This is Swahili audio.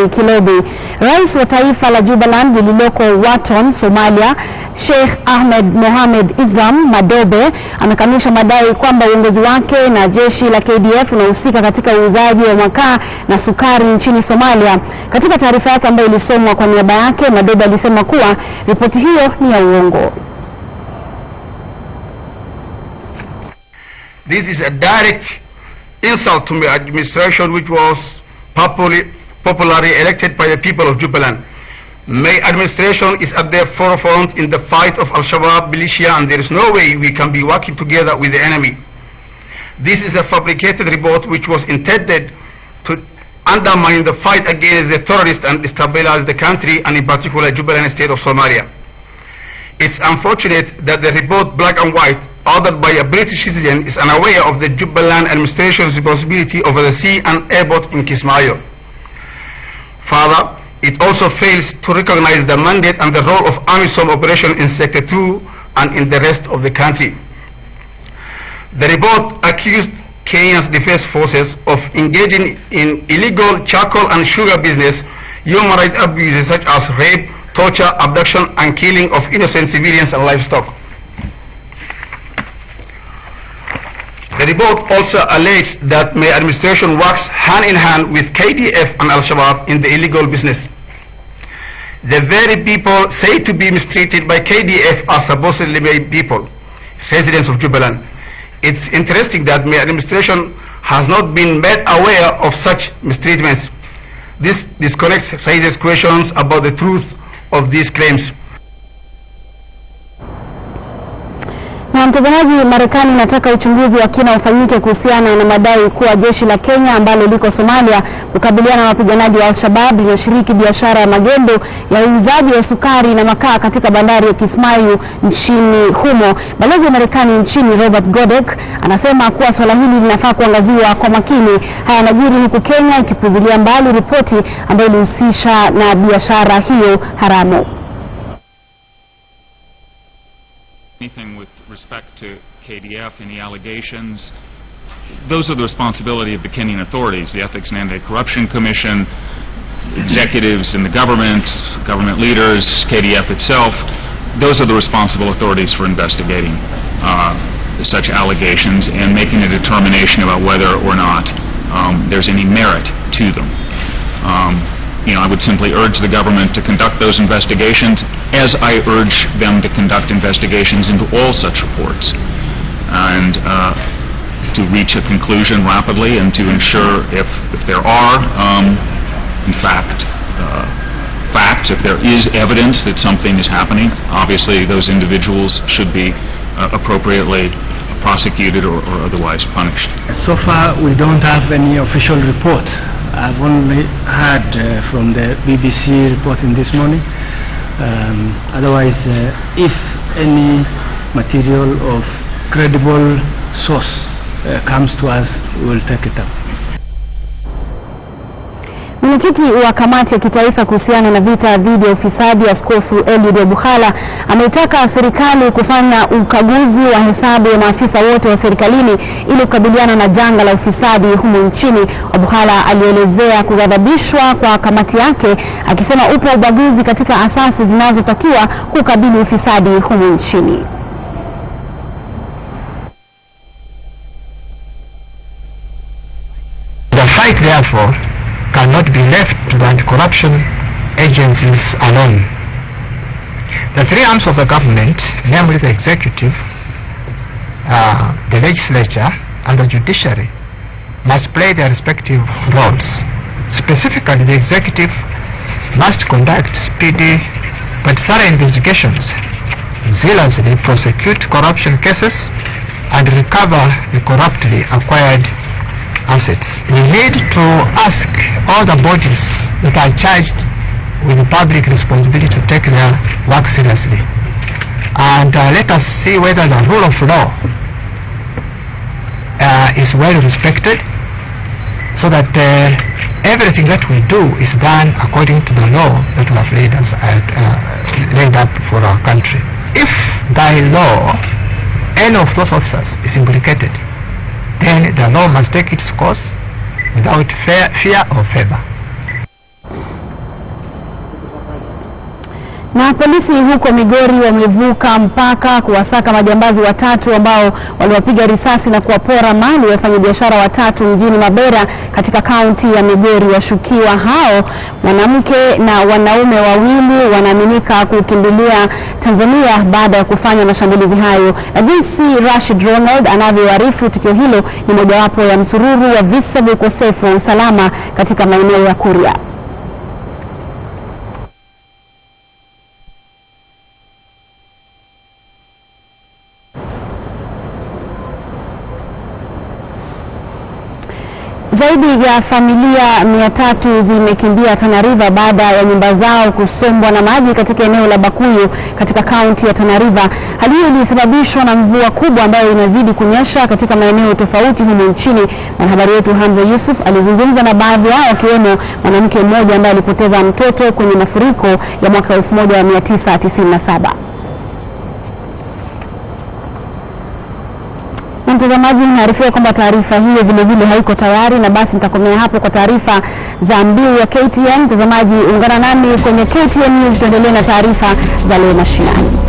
kilobi. Rais wa taifa la Jubaland lililoko Watan, Somalia, Sheikh Ahmed Mohamed Islam Madobe amekanusha madai kwamba uongozi wake na jeshi la KDF unahusika katika uuzaji wa makaa na sukari nchini Somalia. Katika taarifa yake ambayo ilisomwa kwa niaba yake, Madobe alisema kuwa ripoti hiyo ni ya uongo. This is a direct insult to my administration, which was popularly elected by the people of Jubaland. My administration is at the forefront in the fight of Al-Shabaab militia, and there is no way we can be working together with the enemy. This is a fabricated report which was intended to undermine the fight against the terrorists and destabilize the country, and in particular Jubaland state of Somalia. It's unfortunate that the report, black and white, ordered by a British citizen, is unaware of the Jubaland administration's responsibility over the sea and airport in Kismayo. Further, it also fails to recognize the mandate and the role of AMISOM operation in Sector 2 and in the rest of the country. The report accused Kenya's defense forces of engaging in illegal charcoal and sugar business, human rights abuses such as rape, torture, abduction, and killing of innocent civilians and livestock. The report also alleged that my administration works hand in hand with KDF and Al-Shabaab in the illegal business. The very people said to be mistreated by KDF are supposedly my people, residents of Jubaland. It's interesting that my administration has not been made aware of such mistreatments. This disconnect raises questions about the truth of these claims. Na mtazamaji, Marekani inataka uchunguzi wa kina ufanyike kuhusiana na madai kuwa jeshi la Kenya ambalo liko Somalia kukabiliana na wapiganaji wa Al-Shabaab linashiriki biashara ya magendo ya uuzaji wa sukari na makaa katika bandari ya Kismayu nchini humo. Balozi wa Marekani nchini Robert Godek anasema kuwa swala hili linafaa kuangaziwa kwa makini. Haya yanajiri huku Kenya ikipuuzilia mbali ripoti ambayo ilihusisha na biashara hiyo haramu. Anything with respect to KDF, any allegations, those are the responsibility of the Kenyan authorities, the Ethics and Anti-Corruption Commission, executives in the government leaders, KDF itself. Those are the responsible authorities for investigating such allegations and making a determination about whether or not there's any merit to them. I would simply urge the government to conduct those investigations, as I urge them to conduct investigations into all such reports, and to reach a conclusion rapidly, and to ensure if there are, in fact, facts, if there is evidence that something is happening, obviously those individuals should be appropriately prosecuted or otherwise punished. So far, we don't have any official report. I've only heard from the BBC reporting this morning. Otherwise, if any material of credible source comes to us, we will take it up. Mwenyekiti wa kamati ya kitaifa kuhusiana na vita dhidi ya ufisadi, Askofu Eliud Wabukhala, ameitaka serikali kufanya ukaguzi wa hesabu ya maafisa wote wa serikalini ili kukabiliana na janga la ufisadi humu nchini. Wabukhala alielezea kughadhabishwa kwa kamati yake, akisema upo ubaguzi katika asasi zinazotakiwa kukabili ufisadi humu nchini. The fight, therefore, cannot be left to the anti-corruption agencies alone. The three arms of the government, namely the executive, the legislature, and the judiciary, must play their respective roles. Specifically, the executive must conduct speedy but thorough investigations, zealously prosecute corruption cases, and recover the corruptly acquired assets. We need to ask all the bodies that are charged with the public responsibility to take their work seriously. And let us see whether the rule of law is well respected, so that everything that we do is done according to the law that we have laid up for our country. If by law any of those officers is implicated, then the law must take its course without fear or favor. Na polisi huko Migori wamevuka mpaka kuwasaka majambazi watatu ambao waliwapiga risasi na kuwapora mali ya wafanyabiashara watatu mjini Mabera katika kaunti ya Migori. Washukiwa hao, mwanamke na wanaume wawili, wanaaminika kukimbilia Tanzania baada ya kufanya mashambulizi hayo. Na jinsi Rashid Ronald anavyoarifu, tukio hilo ni mojawapo ya msururu wa visa vya ukosefu wa usalama katika maeneo ya Kuria. Zaidi ya familia 300 zimekimbia Tana River baada ya nyumba zao kusombwa na maji katika eneo la Bakuyu katika kaunti ya Tana River. Hali hiyo ilisababishwa na mvua kubwa ambayo inazidi kunyesha katika maeneo tofauti humu nchini. Mwanahabari wetu Hamza Yusuf alizungumza na baadhi yao, akiwemo mwanamke mmoja ambaye alipoteza mtoto kwenye mafuriko ya mwaka 1997. Mtazamaji, naarifiwa kwamba taarifa hiyo vile vile haiko tayari, na basi nitakomea hapo kwa taarifa za Mbiu ya KTN. Mtazamaji, ungana nami kwenye KTN News tuendelee na taarifa za leo mashinani.